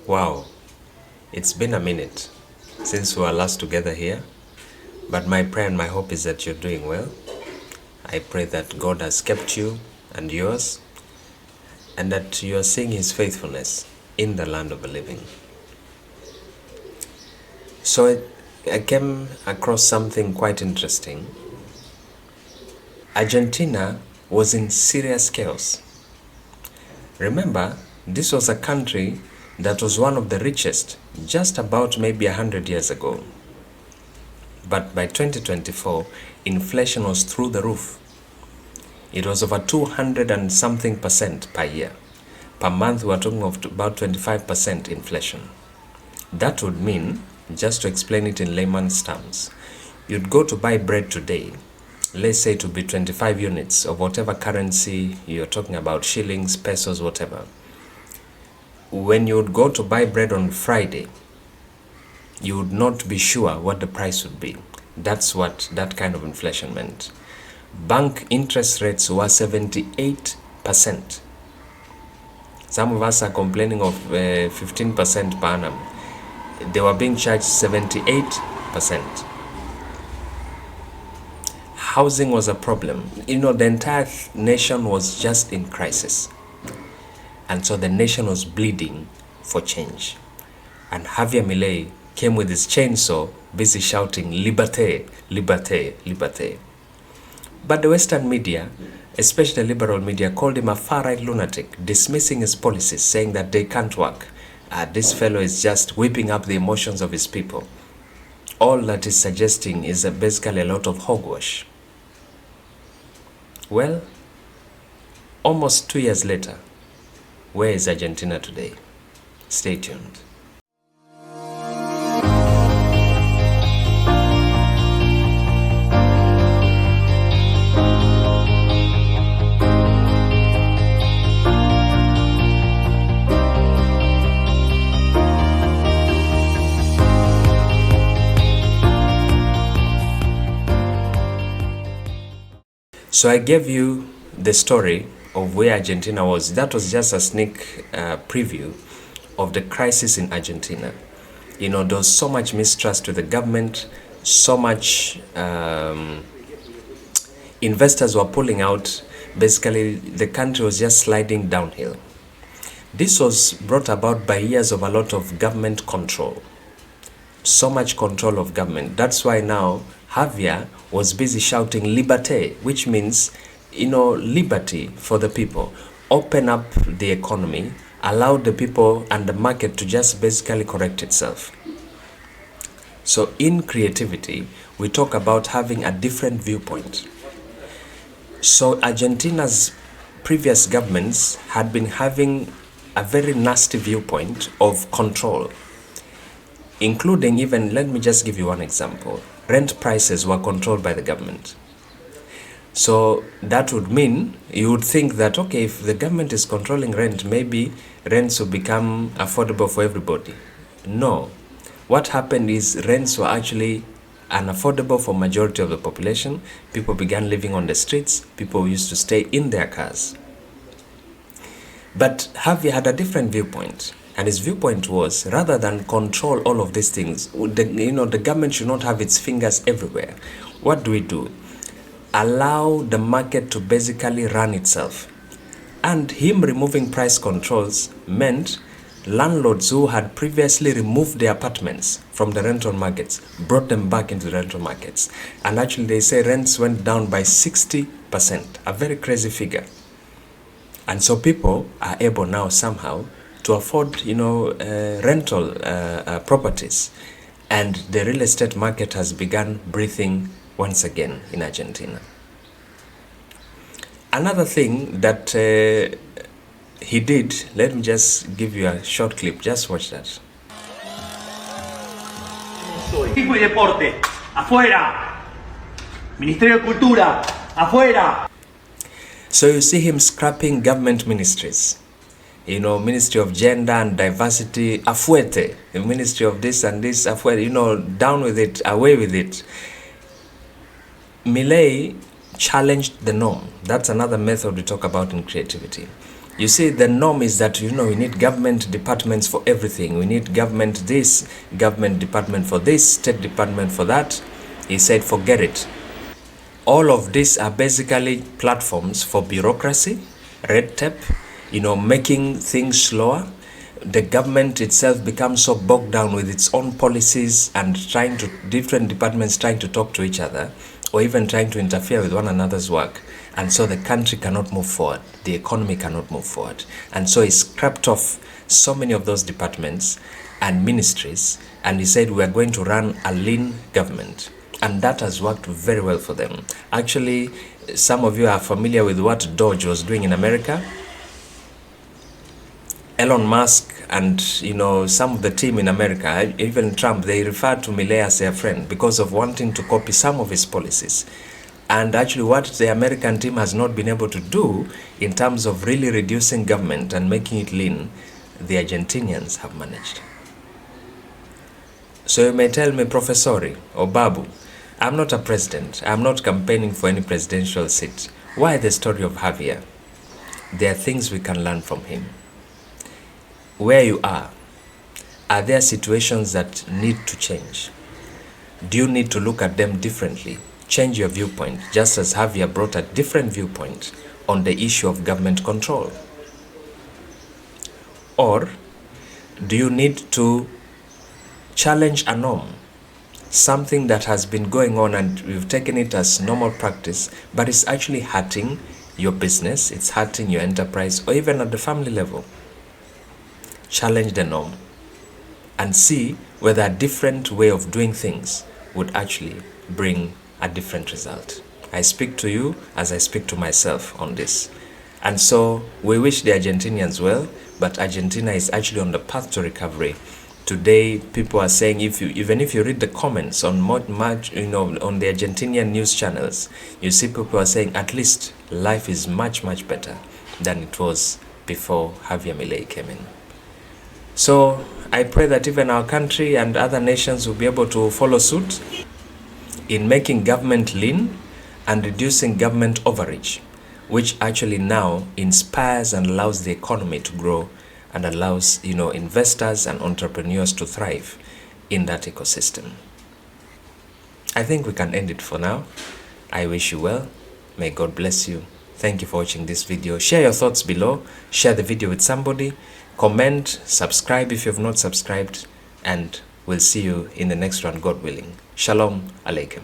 Wow, it's been a minute since we were last together here, but my prayer and my hope is that you're doing well. I pray that God has kept you and yours, and that you are seeing His faithfulness in the land of the living. So I came across something quite interesting. Argentina was in serious chaos. Remember, this was a country that was one of the richest just about maybe 100 years ago. But by 2024, inflation was through the roof. It was over 200 and something percent per year. Per month, we are talking of about 25% inflation. That would mean, just to explain it in layman's terms, you'd go to buy bread today, let's say to be 25 units of whatever currency you're talking about, shillings, pesos, whatever. When you would go to buy bread on Friday, you would not be sure what the price would be. That's what that kind of inflation meant. Bank interest rates were 78%. Some of us are complaining of 15% per annum. They were being charged 78%. Housing was a problem. The entire nation was just in crisis. And so the nation was bleeding for change. And Javier Milei came with his chainsaw, busy shouting, "Liberté, liberté, liberté." But the Western media, especially the liberal media, called him a far-right lunatic, dismissing his policies, saying that they can't work. This fellow is just whipping up the emotions of his people. All that is suggesting is basically a lot of hogwash. Well, almost 2 years later, where is Argentina today? Stay tuned. So I gave you the story of where Argentina was. That was just a sneak preview of the crisis in Argentina. There was so much mistrust to the government, so much investors were pulling out. Basically, the country was just sliding downhill. This was brought about by years of a lot of government control. So much control of government. That's why now Javier was busy shouting liberté, which means, liberty for the people. Open up the economy, allow the people and the market to just basically correct itself. So in creativity, we talk about having a different viewpoint. So Argentina's previous governments had been having a very nasty viewpoint of control, including even, let me just give you one example. Rent prices were controlled by the government. So that would mean, you would think that, okay, if the government is controlling rent, maybe rents will become affordable for everybody. No. What happened is rents were actually unaffordable for majority of the population. People began living on the streets. People used to stay in their cars. But Javier had a different viewpoint. And his viewpoint was, rather than control all of these things, the government should not have its fingers everywhere. What do? Allow the market to basically run itself. And him removing price controls meant landlords who had previously removed their apartments from the rental markets brought them back into the rental markets. And actually they say rents went down by 60%, a very crazy figure. And so people are able now somehow to afford, rental properties. And the real estate market has begun breathing once again in Argentina. Another thing that he did, let me just give you a short clip. Just watch that. Turismo y deporte, afuera. Ministerio de Cultura, afuera. So you see him scrapping government ministries. Ministry of Gender and Diversity, afuete. The Ministry of this and this, afuete. Down with it, away with it. Milei challenged the norm. That's another method we talk about in creativity. You see, the norm is that, we need government departments for everything. We need government this, government department for this, state department for that. He said, forget it. All of these are basically platforms for bureaucracy, red tape, making things slower. The government itself becomes so bogged down with its own policies and different departments trying to talk to each other, or even trying to interfere with one another's work. And so the country cannot move forward. The economy cannot move forward. And so he scrapped off so many of those departments and ministries, and he said, we are going to run a lean government. And that has worked very well for them. Actually, some of you are familiar with what Doge was doing in America. Elon Musk and some of the team in America, even Trump, they referred to Milei as their friend because of wanting to copy some of his policies. And actually what the American team has not been able to do in terms of really reducing government and making it lean, the Argentinians have managed. So you may tell me, Professori or Babu, I'm not a president. I'm not campaigning for any presidential seat. Why the story of Javier? There are things we can learn from him. Where you are there situations that need to change? Do you need to look at them differently? Change your viewpoint, just as Javier brought a different viewpoint on the issue of government control. Or do you need to challenge a norm? Something that has been going on and we've taken it as normal practice, but it's actually hurting your business, it's hurting your enterprise, or even at the family level. Challenge the norm and see whether a different way of doing things would actually bring a different result. I speak to you as I speak to myself on this. And so we wish the Argentinians well, but Argentina is actually on the path to recovery. Today, people are saying, even if you read the comments on on the Argentinian news channels, you see people are saying at least life is much, much better than it was before Javier Milei came in. So I pray that even our country and other nations will be able to follow suit in making government lean and reducing government overreach, which actually now inspires and allows the economy to grow and allows investors and entrepreneurs to thrive in that ecosystem. I think we can end it for now. I wish you well. May God bless you. Thank you for watching this video. Share your thoughts below. Share the video with somebody. Comment, subscribe if you have not subscribed, and we'll see you in the next one, God willing. Shalom Aleichem.